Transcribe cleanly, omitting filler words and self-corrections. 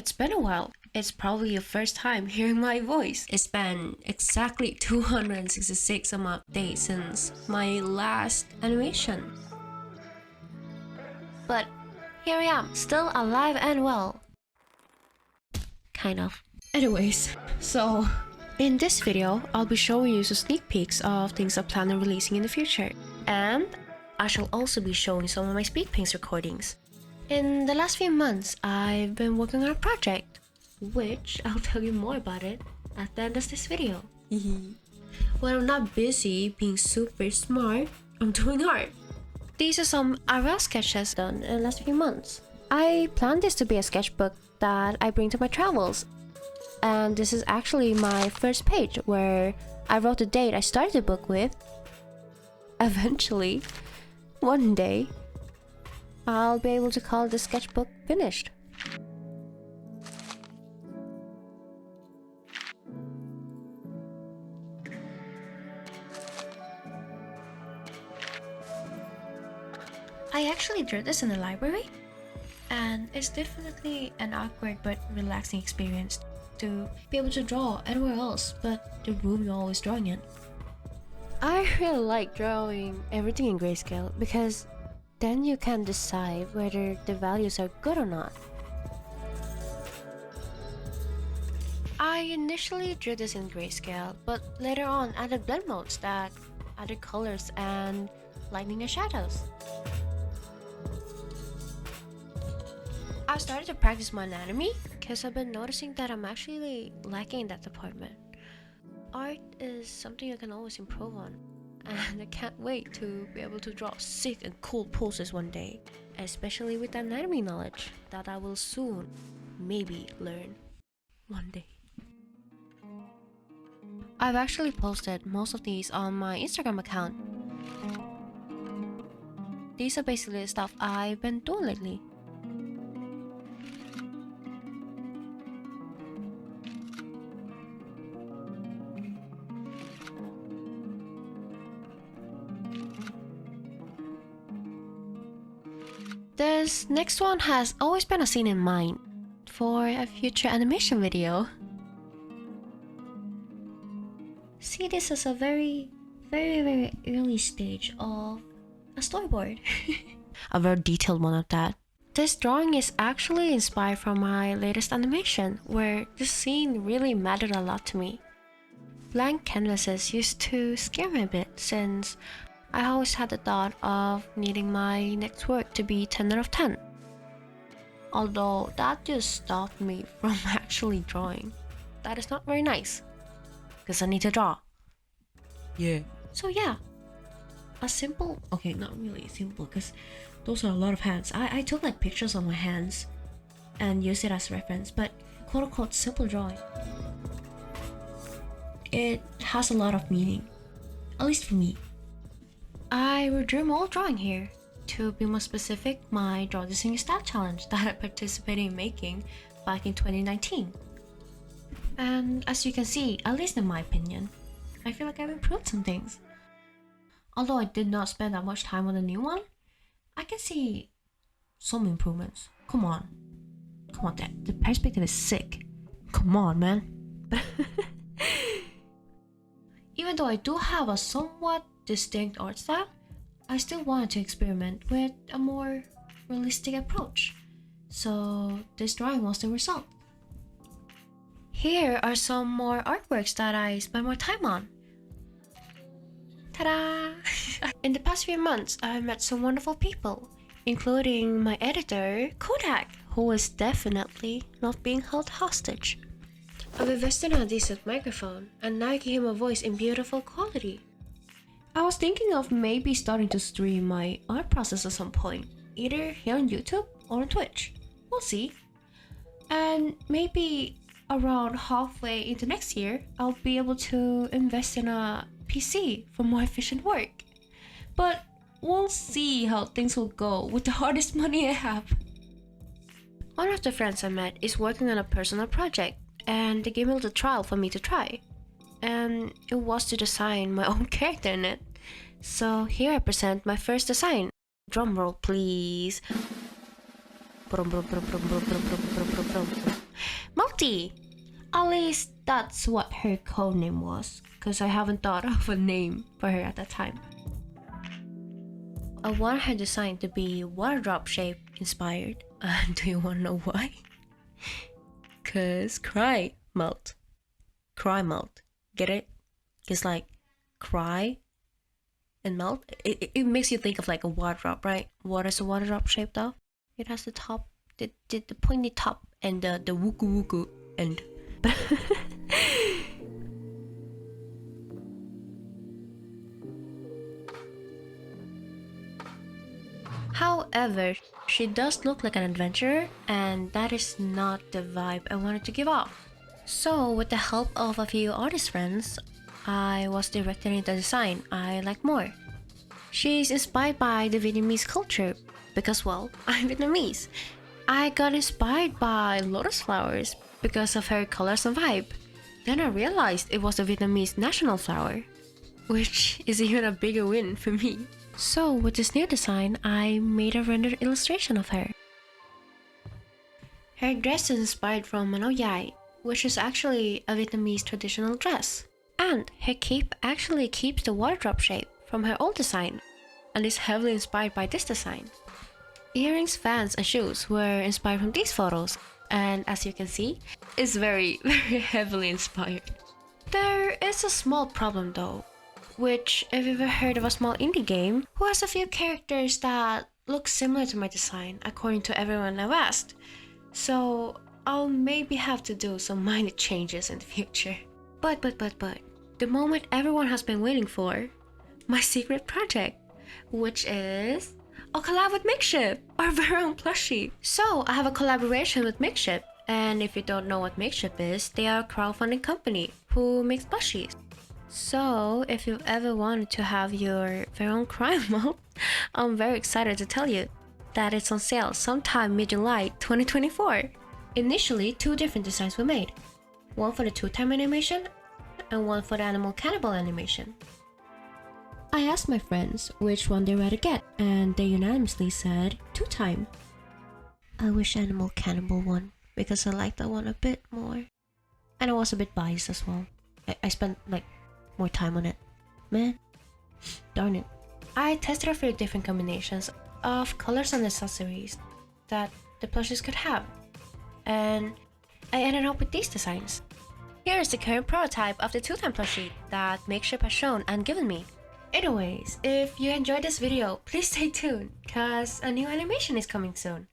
It's been a while. It's probably your first time hearing my voice. It's been exactly 266 amount of days since my last animation. But here I am, still alive and well. Kind of. Anyways, so in this video, I'll be showing you some sneak peeks of things I plan on releasing in the future. And I shall also be showing some of my speed paints recordings. In the last few months, I've been working on a project, which I'll tell you more about it at the end of this video. When I'm not busy being super smart, I'm doing art. These are some IRL sketches done in the last few months. I planned this to be a sketchbook that I bring to my travels. And this is actually my first page where I wrote the date I started the book with. Eventually, one day, I'll be able to call the sketchbook finished. I actually drew this in the library, and it's definitely an awkward but relaxing experience to be able to draw anywhere else but the room you're always drawing in. I really like drawing everything in grayscale because then you can decide whether the values are good or not. I initially drew this in grayscale, but later on added blend modes that added colors and lighting and shadows. I started to practice my anatomy because I've been noticing that I'm actually lacking in that department. Art is something you can always improve on, and I can't wait to be able to draw sick and cool poses one day, especially with anatomy knowledge that I will soon maybe learn one day. I've actually posted most of these on my Instagram account. These are basically the stuff I've been doing lately. This next one has always been a scene in mind for a future animation video. See this as a very early stage of a storyboard. A very detailed one at that. This drawing is actually inspired from my latest animation, where this scene really mattered a lot to me. Blank canvases used to scare me a bit since I always had the thought of needing my next work to be 10 out of 10. Although that just stopped me from actually drawing. That is not very nice, because I need to draw. Yeah. So yeah, a simple, okay, not really simple, because those are a lot of hands. I took like pictures of my hands and used it as reference, but quote unquote simple drawing. It has a lot of meaning, at least for me. I redrew my old drawing here. To be more specific, my Draw This in Your Style challenge that I participated in making back in 2019. And as you can see, at least in my opinion, I feel like I've improved some things. Although I did not spend that much time on the new one, I can see some improvements. Come on, the perspective is sick. Come on, man. Even though I do have a somewhat distinct art style, I still wanted to experiment with a more realistic approach. So this drawing was the result. Here are some more artworks that I spent more time on. Ta-da! In the past few months, I've met some wonderful people, including my editor, Kodak, who is definitely not being held hostage. I've invested in a decent microphone, and now I can hear my voice in beautiful quality. I was thinking of maybe starting to stream my art process at some point, either here on YouTube or on Twitch. We'll see. And maybe around halfway into next year, I'll be able to invest in a PC for more efficient work. But we'll see how things will go with the hardest money I have. One of the friends I met is working on a personal project, and they gave me a little trial for me to try. And it was to design my own character in it. So here I present my first design. Drum roll, please. Multi! At least that's what her codename was, because I haven't thought of a name for her at that time. I want her design to be water drop shape inspired. Do you want to know why? Cause Crymelting. Get it? It's like cry and melt. It makes you think of like a water drop, right? What is a water drop shaped of? It has the top, the pointy top and the wuku wuku end. However, she does look like an adventurer, and that is not the vibe I wanted to give off. So, with the help of a few artist friends, I was directing the design I like more. She's inspired by the Vietnamese culture because, well, I'm Vietnamese. I got inspired by lotus flowers because of her colors and vibe. Then I realized it was the Vietnamese national flower, which is even a bigger win for me. So with this new design, I made a rendered illustration of her. Her dress is inspired from an Haiii, which is actually a Vietnamese traditional dress. And her cape actually keeps the water drop shape from her old design, and is heavily inspired by this design. Earrings, fans, and shoes were inspired from these photos, and as you can see, it's very heavily inspired. There is a small problem though, which if you've ever heard of a small indie game who has a few characters that look similar to my design according to everyone I've asked. So I'll maybe have to do some minor changes in the future. But, the moment everyone has been waiting for, my secret project, which is a collab with Makeship, our very own plushie. So I have a collaboration with Makeship, and if you don't know what Makeship is, they are a crowdfunding company who makes plushies. So if you've ever wanted to have your very own crime mode, I'm very excited to tell you that it's on sale sometime mid-July 2024. Initially, 2 different designs were made. One for the 2-time animation and one for the animal cannibal animation. I asked my friends which one they'd rather get, and they unanimously said 2-time. I wish animal cannibal won because I like that one a bit more. And I was a bit biased as well. I spent like more time on it. Man, darn it. I tested a few different combinations of colors and accessories that the plushies could have, and I ended up with these designs. Here is the current prototype of the 2-time plushie that Makeship has shown and given me. Anyways, if you enjoyed this video, please stay tuned, cause a new animation is coming soon.